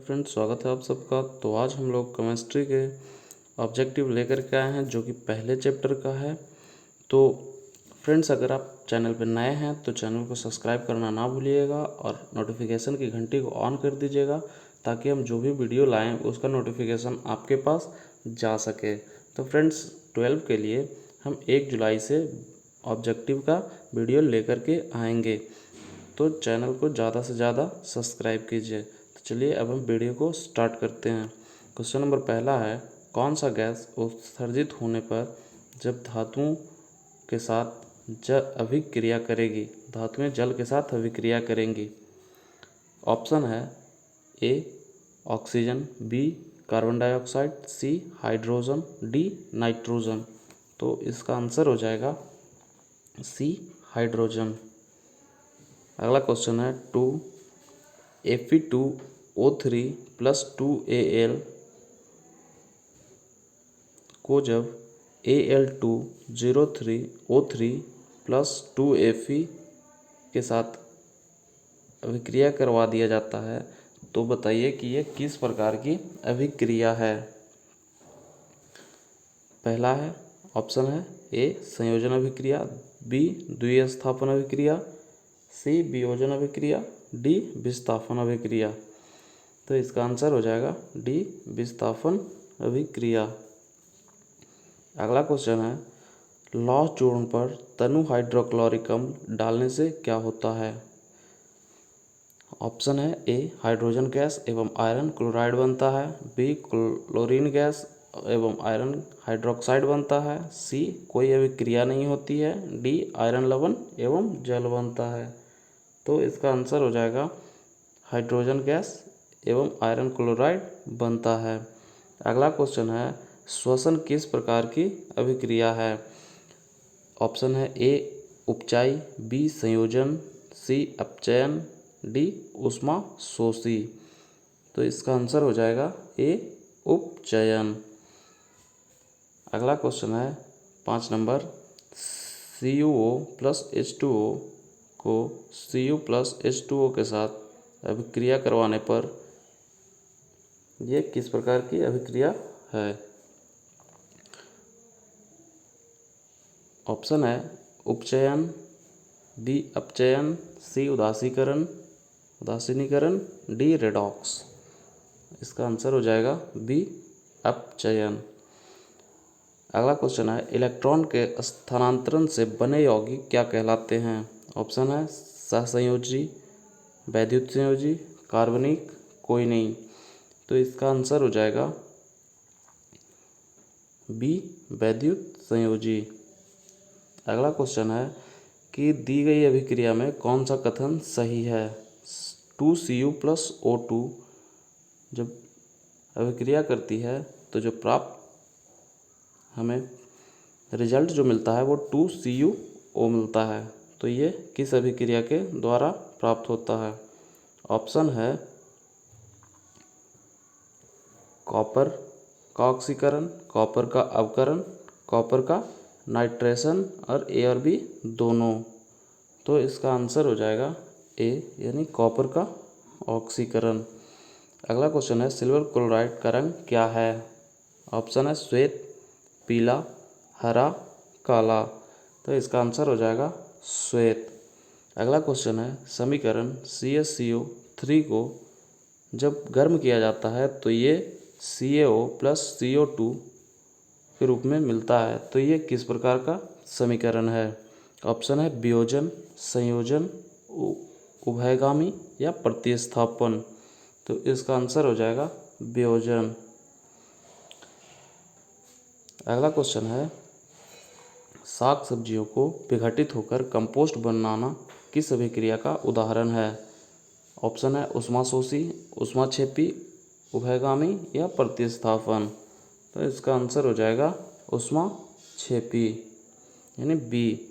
Friends, स्वागत है आप सबका। तो आज हम लोग केमिस्ट्री के ऑब्जेक्टिव लेकर के आए हैं जो कि पहले चैप्टर का है। तो फ्रेंड्स, अगर आप चैनल पर नए हैं तो चैनल को सब्सक्राइब करना ना भूलिएगा और नोटिफिकेशन की घंटी को ऑन कर दीजिएगा ताकि हम जो भी वीडियो लाएं उसका नोटिफिकेशन आपके पास जा सके। तो फ्रेंड्स, 12 के लिए हम 1 जुलाई से ऑब्जेक्टिव का वीडियो लेकर के आएंगे, तो चैनल को ज़्यादा से ज़्यादा सब्सक्राइब कीजिए। तो चलिए अब हम वीडियो को स्टार्ट करते हैं। क्वेश्चन नंबर पहला है, कौन सा गैस उत्सर्जित होने पर जब धातुओं के साथ अभिक्रिया करेगी, धातुएं जल के साथ अभिक्रिया करेंगी। ऑप्शन है A oxygen, B carbon dioxide, C hydrogen, D nitrogen. तो इसका आंसर हो जाएगा सी हाइड्रोजन। अगला क्वेश्चन है 2 Fe2O3 प्लस 2Al को जब Al2O3 प्लस 2Fe के साथ अभिक्रिया करवा दिया जाता है तो बताइए कि यह किस प्रकार की अभिक्रिया है। पहला है ऑप्शन है ए संयोजन अभिक्रिया, बी द्वितीय स्थापन अभिक्रिया, सी वियोजन अभिक्रिया, डी विस्थापन अभिक्रिया। तो इसका आंसर हो जाएगा डी विस्थापन अभिक्रिया। अगला क्वेश्चन है, लौह चूर्ण पर तनु हाइड्रोक्लोरिक अम्ल डालने से क्या होता है। ऑप्शन है ए हाइड्रोजन गैस एवं आयरन क्लोराइड बनता है, बी क्लोरीन गैस एवं आयरन हाइड्रोक्साइड बनता है, सी कोई अभिक्रिया नहीं होती है, डी आयरन लवण एवं जल बनता है। तो इसका आंसर हो जाएगा हाइड्रोजन गैस एवं आयरन क्लोराइड बनता है। अगला क्वेश्चन है, श्वसन किस प्रकार की अभिक्रिया है। ऑप्शन है ए उपचाई, बी संयोजन, सी अपचयन, डी ऊष्मा शोषी। तो इसका आंसर हो जाएगा ए उपचयन। अगला क्वेश्चन है 5 नंबर, CuO प्लस H2O को Cu प्लस H2O के साथ अभिक्रिया करवाने पर यह किस प्रकार की अभिक्रिया है। ऑप्शन है उपचयन, बी अपचयन, सी उदासीनीकरण, डी रेडॉक्स। इसका आंसर हो जाएगा बी अपचयन। अगला क्वेश्चन है, इलेक्ट्रॉन के स्थानांतरण से बने यौगिक क्या कहलाते हैं। ऑप्शन है सहसंयोजी, वैद्युत संयोजी, कार्बनिक, कोई नहीं। तो इसका आंसर हो जाएगा बी वैद्युत संयोजी। अगला क्वेश्चन है कि दी गई अभिक्रिया में कौन सा कथन सही है। 2Cu प्लस O2 जब अभिक्रिया करती है तो जो प्राप्त हमें रिजल्ट जो मिलता है वो 2CuO मिलता है। तो ये किस अभिक्रिया के द्वारा प्राप्त होता है। ऑप्शन है कॉपर का ऑक्सीकरण, कॉपर का अवकरण, कॉपर का नाइट्रेशन और ए और बी दोनों। तो इसका आंसर हो जाएगा ए यानी कॉपर का ऑक्सीकरण। अगला क्वेश्चन है, सिल्वर क्लोराइड का रंग क्या है। ऑप्शन है श्वेत, पीला, हरा, काला। तो इसका आंसर हो जाएगा श्वेत। अगला क्वेश्चन है, समीकरण CaCO3 को जब गर्म किया जाता है तो ये CaO प्लस CO2 के रूप में मिलता है। तो ये किस प्रकार का समीकरण है। ऑप्शन है वियोजन, संयोजन, उभयगामी या प्रतिस्थापन। तो इसका आंसर हो जाएगा वियोजन। अगला क्वेश्चन है, साग सब्जियों को विघटित होकर कंपोस्ट बनाना किस अभिक्रिया का उदाहरण है। ऑप्शन है ऊष्माशोषी, ऊष्माक्षेपी, उभयगामी या प्रतिस्थापन। तो इसका आंसर हो जाएगा ऊष्माक्षेपी यानी बी।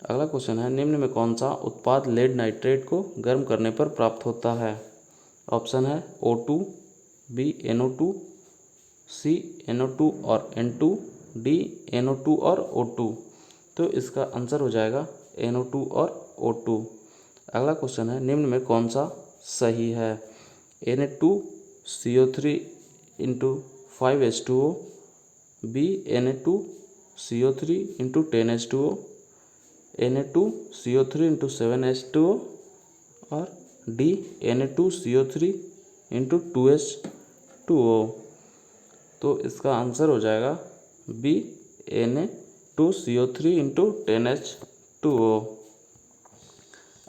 अगला क्वेश्चन है, निम्न में कौन सा उत्पाद लेड नाइट्रेट को गर्म करने पर प्राप्त होता है। ऑप्शन है O2, बी NO2, सी NO2 और N2, डी NO2 और O2। तो इसका आंसर हो जाएगा NO2 और O2। अगला क्वेश्चन है, निम्न में कौन सा सही है। Na2 CO3 into 5H2O, B Na2CO3 into 10H2O, Na2CO3 into 7H2O और डी Na2CO3 इंटू 2H2O। तो इसका आंसर हो जाएगा बी Na2CO3 इंटू 10H2O।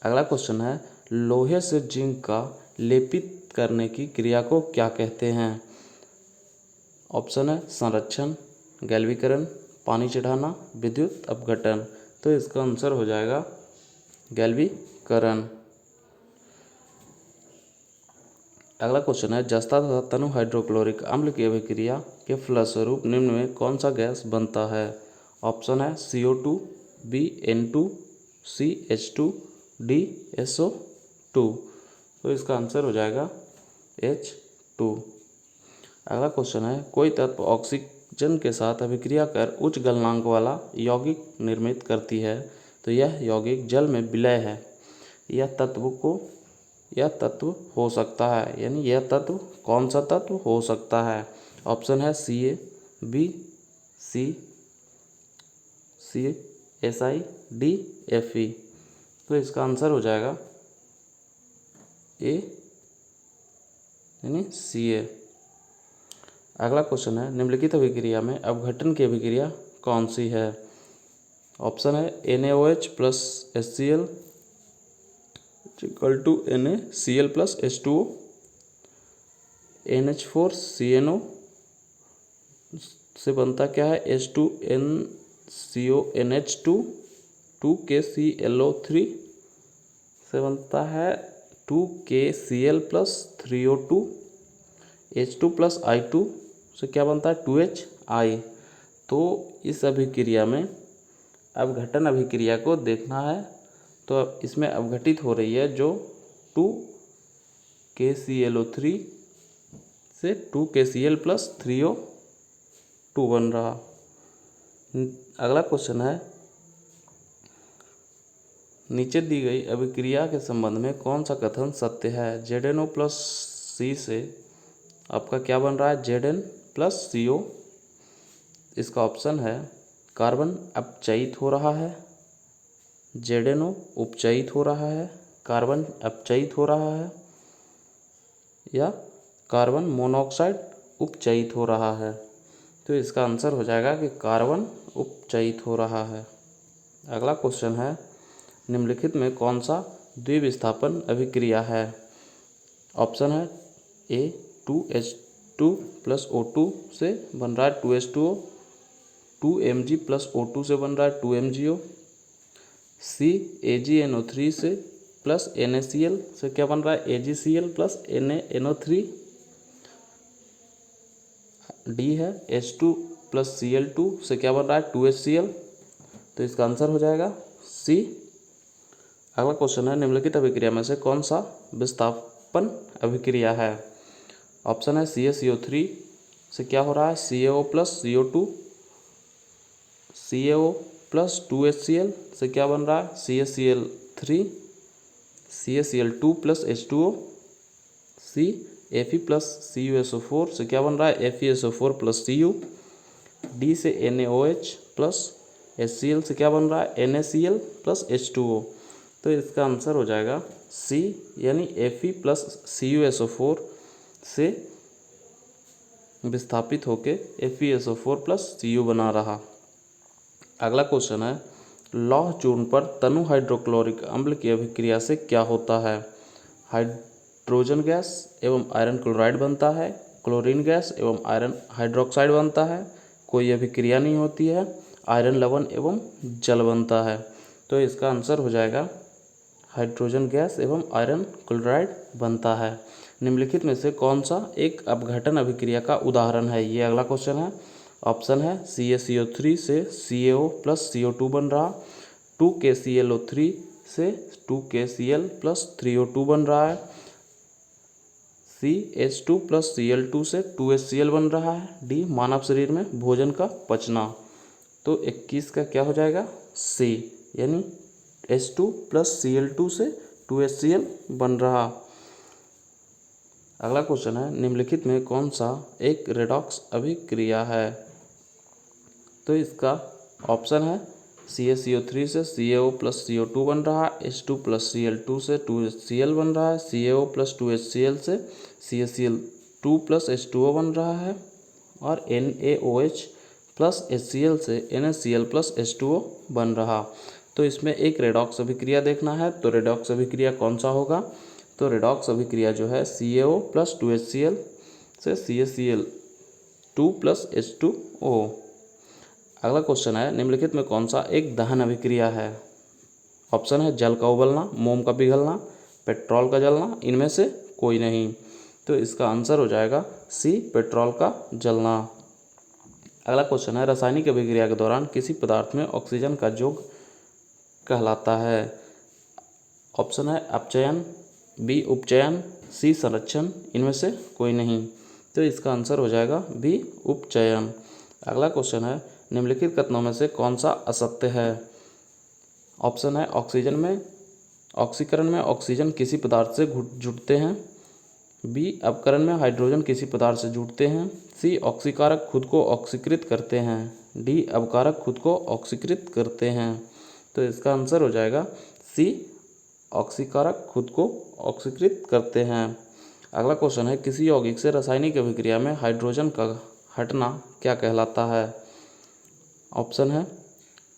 अगला क्वेश्चन है, लोहे से जिंक का लेपित करने की क्रिया को क्या कहते हैं? ऑप्शन है संरक्षण, गैल्वीकरण, पानी चढ़ाना, विद्युत अपघटन। तो इसका आंसर हो जाएगा गैल्वीकरण। अगला क्वेश्चन है, जस्ता तथा तनु हाइड्रोक्लोरिक अम्ल की अभिक्रिया के फलस्वरूप निम्न में कौन सा गैस बनता है? ऑप्शन है CO2, बी N2, सी H2, डी SO2। तो इसका आंसर हो जाएगा H2। अगला क्वेश्चन है, कोई तत्व ऑक्सीजन के साथ अभिक्रिया कर उच्च गलनांक वाला यौगिक निर्मित करती है, तो यह यौगिक जल में विलय है। यह तत्व हो सकता है, यानी यह तत्व कौन सा तत्व हो सकता है? ऑप्शन है Ca, B C Si, D Fe। तो इसका आंसर हो जाएगा ए यानी Ca। अगला क्वेश्चन है, निम्नलिखित अभिक्रिया में अपघटन की अभिक्रिया कौन सी है? ऑप्शन है NaOH plus HCl equal to NaCl plus H2O, NH4CNO से बनता क्या है? H2NCONH2, 2KClO3 से बनता है 2KCl plus 3O2, H2 plus I2 से क्या बनता है? 2HI। तो इस अभिक्रिया में अपघटन अभिक्रिया को देखना है, तो इसमें अपघटित हो रही है जो 2KClO3 से 2KCl प्लस 3O2 बन रहा। अगला क्वेश्चन है, नीचे दी गई अभिक्रिया के संबंध में कौन सा कथन सत्य है? ZnO प्लस C से आपका क्या बन रहा है? Zn plus CO। इसका ऑप्शन है कार्बन अपचयित हो रहा है, ZnO उपचयित हो रहा है, कार्बन अपचयित हो रहा है, या कार्बन मोनोऑक्साइड उपचयित हो रहा है। तो इसका आंसर हो जाएगा कि कार्बन उपचयित हो रहा है। अगला क्वेश्चन है, निम्नलिखित में कौन सा द्विविस्थापन अभिक्रिया है? ऑप्शन है A 2H2 प्लस O2 से बन रहा है 2H2O, 2Mg प्लस O2 से बन रहा है 2MgO, C AgNO3 से प्लस NaCl से क्या बन रहा है? AgCl प्लस NaNO3, D है H2 प्लस Cl2 से क्या बन रहा है? 2HCl। तो इसका आंसर हो जाएगा C। अगला क्वेश्चन है, निम्नलिखित अभिक्रिया में से कौन सा विस्थापन अभिक्रिया है? ऑप्शन है CaCO3 से क्या हो रहा है? CaO plus CO2, CaO plus 2HCl से क्या बन रहा है? CaCl3, CaCl2 plus H2O, C Fe plus CuSO4 से क्या बन रहा है? FeSO4 प्लस Cu, D से NaOH प्लस HCl से क्या बन रहा है? NaCl plus H2O। तो इसका आंसर हो जाएगा C, यानी Fe प्लस CuSO4 से विस्थापित होके FeSO4 प्लस Cu बना रहा। अगला क्वेश्चन है, लौह चूर्ण पर तनु हाइड्रोक्लोरिक अम्ल की अभिक्रिया से क्या होता है? हाइड्रोजन गैस एवं आयरन क्लोराइड बनता है, क्लोरीन गैस एवं आयरन हाइड्रोक्साइड बनता है, कोई अभिक्रिया नहीं होती है, आयरन लवण एवं जल बनता है। तो इसका आंसर हो जाएगा हाइड्रोजन गैस एवं आयरन क्लोराइड बनता है। निम्नलिखित में से कौन सा एक अपघटन अभिक्रिया का उदाहरण है? ये अगला क्वेश्चन है। ऑप्शन है CaCO3 से CaO प्लस CO2 बन रहा, 2KClO3 से 2KCl प्लस 3O2 बन रहा है, CH2 प्लस Cl2 से 2HCl बन रहा है, डी मानव शरीर में भोजन का पचना। तो 21 का क्या हो जाएगा? C, यानी H2 प्लस Cl2 से 2HCl बन रहा। अगला क्वेश्चन है, निम्नलिखित में कौन सा एक रेडॉक्स अभिक्रिया है? तो इसका ऑप्शन है CaCO3 से CaO प्लस CO2 बन रहा है, H2 प्लस Cl2 से 2HCl बन रहा है, CaO प्लस 2HCl से CaCl2 प्लस H2O बन रहा है, और NaOH प्लस HCl से NaCl प्लस H2O बन रहा। तो इसमें एक रेडॉक्स अभिक्रिया देखना है, तो रेडॉक्स अभिक्रिया कौन सा होगा? तो रेडॉक्स अभिक्रिया जो है CaO प्लस 2HCl से CaCl2 प्लस H2O। अगला क्वेश्चन है, निम्नलिखित में कौन सा एक दहन अभिक्रिया है? ऑप्शन है जल का उबलना, मोम का पिघलना, पेट्रोल का जलना, इनमें से कोई नहीं। तो इसका आंसर हो जाएगा सी, पेट्रोल का जलना। अगला क्वेश्चन है, रासायनिक अभिक्रिया के दौरान किसी पदार्थ में ऑक्सीजन का योग कहलाता है? ऑप्शन है अपचयन, बी उपचयन, सी संरक्षण, इनमें से कोई नहीं। तो इसका आंसर हो जाएगा बी, उपचयन। अगला क्वेश्चन है, निम्नलिखित कथनों में से कौन सा असत्य है? ऑप्शन है ऑक्सीकरण में ऑक्सीजन किसी पदार्थ से जुड़ते हैं, बी अपकरण में हाइड्रोजन किसी पदार्थ से जुड़ते हैं, सी ऑक्सीकारक खुद को ऑक्सीकृत करते हैं, डी अपकारक खुद को ऑक्सीकृत करते हैं। तो इसका आंसर हो जाएगा सी, ऑक्सीकारक खुद को ऑक्सीकृत करते हैं। अगला क्वेश्चन है, किसी यौगिक से रासायनिक अभिक्रिया में हाइड्रोजन का हटना क्या कहलाता है? ऑप्शन है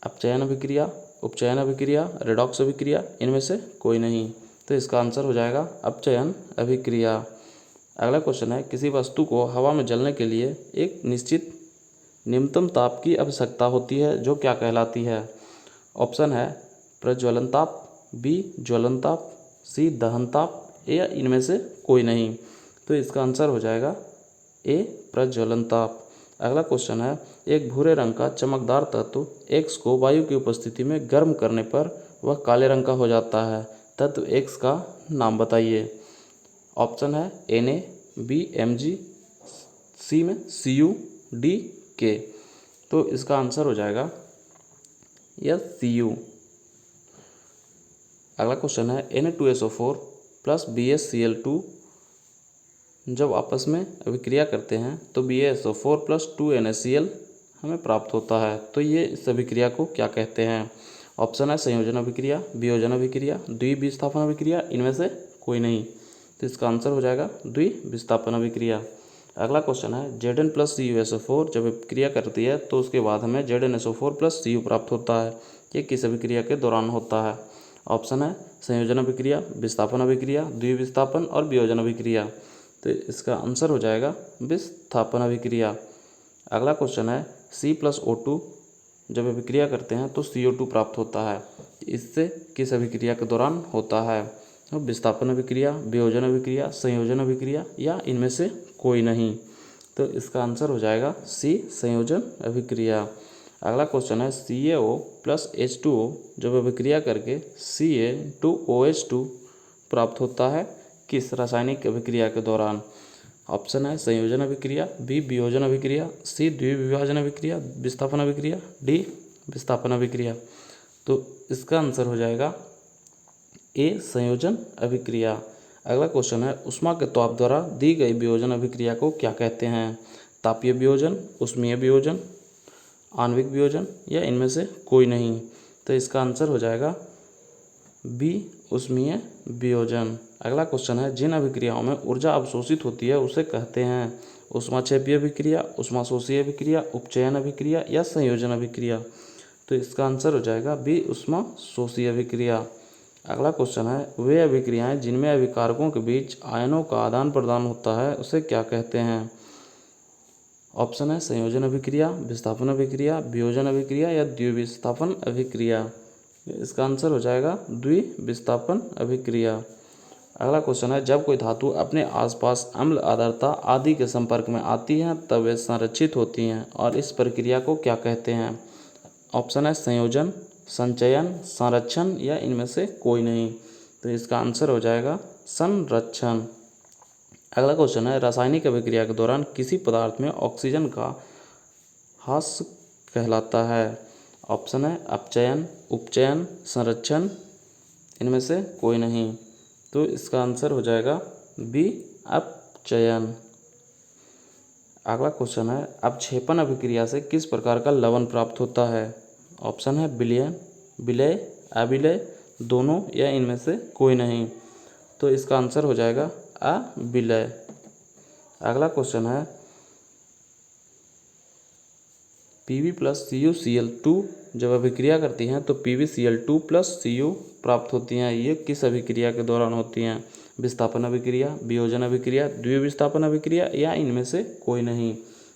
अपचयन अभिक्रिया, उपचयन अभिक्रिया, रेडॉक्स अभिक्रिया, इनमें से कोई नहीं। तो इसका आंसर हो जाएगा अपचयन अभिक्रिया। अगला क्वेश्चन है, किसी वस्तु को हवा में जलने के लिए एक निश्चित निम्नतम ताप की आवश्यकता होती है, जो क्या कहलाती है? ऑप्शन है प्रज्वलन ताप, बी ज्वलन ताप, सी दहन ताप, या इनमें से कोई नहीं। तो इसका आंसर हो जाएगा ए, प्रज्वलन ताप। अगला क्वेश्चन है, एक भूरे रंग का चमकदार तत्व X को वायु की उपस्थिति में गर्म करने पर वह काले रंग का हो जाता है, तत्व X का नाम बताइए। ऑप्शन है Na, B Mg, सी में Cu, D K। तो इसका आंसर हो जाएगा यह Cu। अगला क्वेश्चन है, Na2SO4 प्लस BaCl2 जब आपस में अभिक्रिया करते हैं तो BaSO4 प्लस 2NaCl हमें प्राप्त होता है। तो ये इस अभिक्रिया को क्या कहते हैं? ऑप्शन है संयोजन अभिक्रिया, वियोजन अभिक्रिया, द्विविस्थापन अभिक्रिया, इनमें से कोई नहीं। तो इसका आंसर हो जाएगा द्विविस्थापन अभिक्रिया। अगला क्वेश्चन है, Zn प्लस CuSO4 जब अभिक्रिया करती है तो उसके बाद हमें ZnSO4 प्लस Cu प्राप्त होता है। ये किस अभिक्रिया के दौरान होता है? ऑप्शन है संयोजन अभिक्रिया, विस्थापन अभिक्रिया, द्विविस्थापन और वियोजन अभिक्रिया। तो इसका आंसर हो जाएगा विस्थापन अभिक्रिया। अगला क्वेश्चन है, C प्लस O2 जब अभिक्रिया करते हैं तो CO2 प्राप्त होता है, इससे किस अभिक्रिया के दौरान होता है? तो विस्थापन अभिक्रिया, वियोजन अभिक्रिया, संयोजन अभिक्रिया, या इनमें से कोई नहीं। तो इसका आंसर हो जाएगा सी, संयोजन अभिक्रिया। अगला क्वेश्चन है, CaO प्लस H2O जब अभिक्रिया करके Ca2OH2 प्राप्त होता है, किस रासायनिक अभिक्रिया के दौरान? ऑप्शन है संयोजन अभिक्रिया, बी वियोजन अभिक्रिया, सी द्विविभाजन अभिक्रिया, विस्थापन अभिक्रिया, डी विस्थापन अभिक्रिया। तो इसका आंसर हो जाएगा ए, संयोजन अभिक्रिया। अगला क्वेश्चन है, ऊष्मा के ताप द्वारा दी गई वियोजन अभिक्रिया को क्या कहते हैं? तापीय वियोजन, ऊष्मीय वियोजन, आणविक वियोजन, या इनमें से कोई नहीं। तो इसका आंसर हो जाएगा बी, ऊष्मीय वियोजन। अगला क्वेश्चन है, जिन अभिक्रियाओं में ऊर्जा अवशोषित होती है उसे कहते हैं ऊष्माक्षेपीय अभिक्रिया, ऊष्माशोषीय अभिक्रिया, उपचयन अभिक्रिया, या संयोजन अभिक्रिया। तो इसका आंसर हो जाएगा बी, ऊष्माशोषीय अभिक्रिया। अगला क्वेश्चन है, वे अभिक्रियाएं जिनमें अभिकारकों के बीच आयनों का आदान प्रदान होता है उसे क्या कहते हैं? ऑप्शन है संयोजन अभिक्रिया, विस्थापन अभिक्रिया, वियोजन अभिक्रिया, या द्विविस्थापन अभिक्रिया। इसका आंसर हो जाएगा द्विविस्थापन अभिक्रिया। अगला क्वेश्चन है, जब कोई धातु अपने आसपास अम्ल, आर्द्रता आदि के संपर्क में आती है तब वे संरक्षित होती हैं, और इस प्रक्रिया को क्या कहते हैं? ऑप्शन है संयोजन, संचयन, संरक्षण, या इनमें से कोई नहीं। तो इसका आंसर हो जाएगा संरक्षण। अगला क्वेश्चन है, रासायनिक अभिक्रिया के दौरान किसी पदार्थ में ऑक्सीजन का ह्रास कहलाता है? ऑप्शन है अपचयन, उपचयन, संरक्षण, इनमें से कोई नहीं। तो इसका आंसर हो जाएगा बी, अपचयन। अगला क्वेश्चन है, अपक्षेपण अभिक्रिया से किस प्रकार का लवण प्राप्त होता है? ऑप्शन है विलयन, विलय, अविलय, दोनों या इनमें से कोई नहीं। तो इसका आंसर हो जाएगा अविलय। अगला क्वेश्चन है, Pb प्लस CuCl2 जब अभिक्रिया करती हैं तो PbCl2 प्लस Cu प्राप्त होती हैं। ये किस अभिक्रिया के दौरान होती हैं? विस्थापन अभिक्रिया, वियोजन अभिक्रिया, द्विविस्थापन अभिक्रिया या इनमें से कोई नहीं।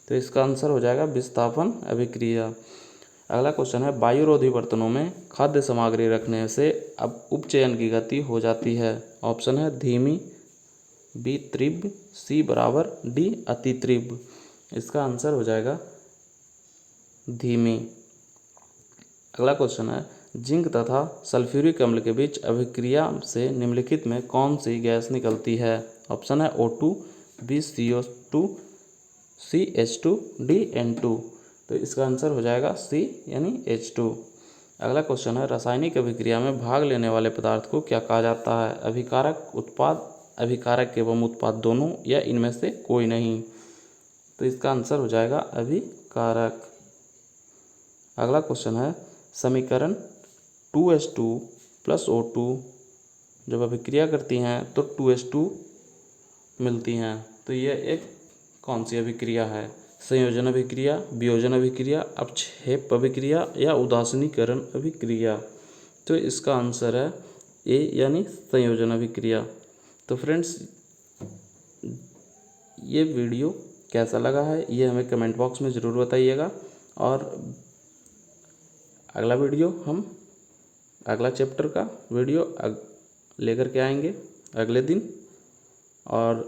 तो इसका आंसर हो जाएगा विस्थापन अभिक्रिया। अगला क्वेश्चन है, वायुरोधी बर्तनों में खाद्य सामग्री रखने से अब उपचयन की गति हो जाती है। ऑप्शन है धीमी, बी तीव्र, सी बराबर, डी अति तीव्र। इसका आंसर हो जाएगा धीमी। अगला क्वेश्चन है, जिंक तथा सल्फ्यूरिक अम्ल के बीच अभिक्रिया से निम्नलिखित में कौन सी गैस निकलती है? ऑप्शन है O2, B CO2, C H2, D N2। तो इसका आंसर हो जाएगा C यानी H2। अगला क्वेश्चन है, रासायनिक अभिक्रिया में भाग लेने वाले पदार्थ को क्या कहा जाता है? अभिकारक, उत्पाद, अभिकारक एवं उत्पाद दोनों या इनमें से कोई नहीं। तो इसका आंसर हो जाएगा अभिकारक। अगला क्वेश्चन है, समीकरण 2H2 प्लस O2 जब अभिक्रिया करती हैं तो 2H2 मिलती हैं। तो यह एक कौन सी अभिक्रिया है? संयोजन अभिक्रिया, वियोजन अभिक्रिया, अपक्षेप अभिक्रिया या उदासीनीकरण अभिक्रिया। तो इसका आंसर है ए यानी संयोजन अभिक्रिया। तो फ्रेंड्स, ये वीडियो कैसा लगा है ये हमें कमेंट बॉक्स में ज़रूर बताइएगा। और अगला वीडियो हम अगला चैप्टर का वीडियो लेकर के आएंगे अगले दिन। और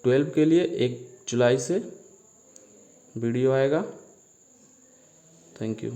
12 के लिए 1 जुलाई से वीडियो आएगा। Thank you.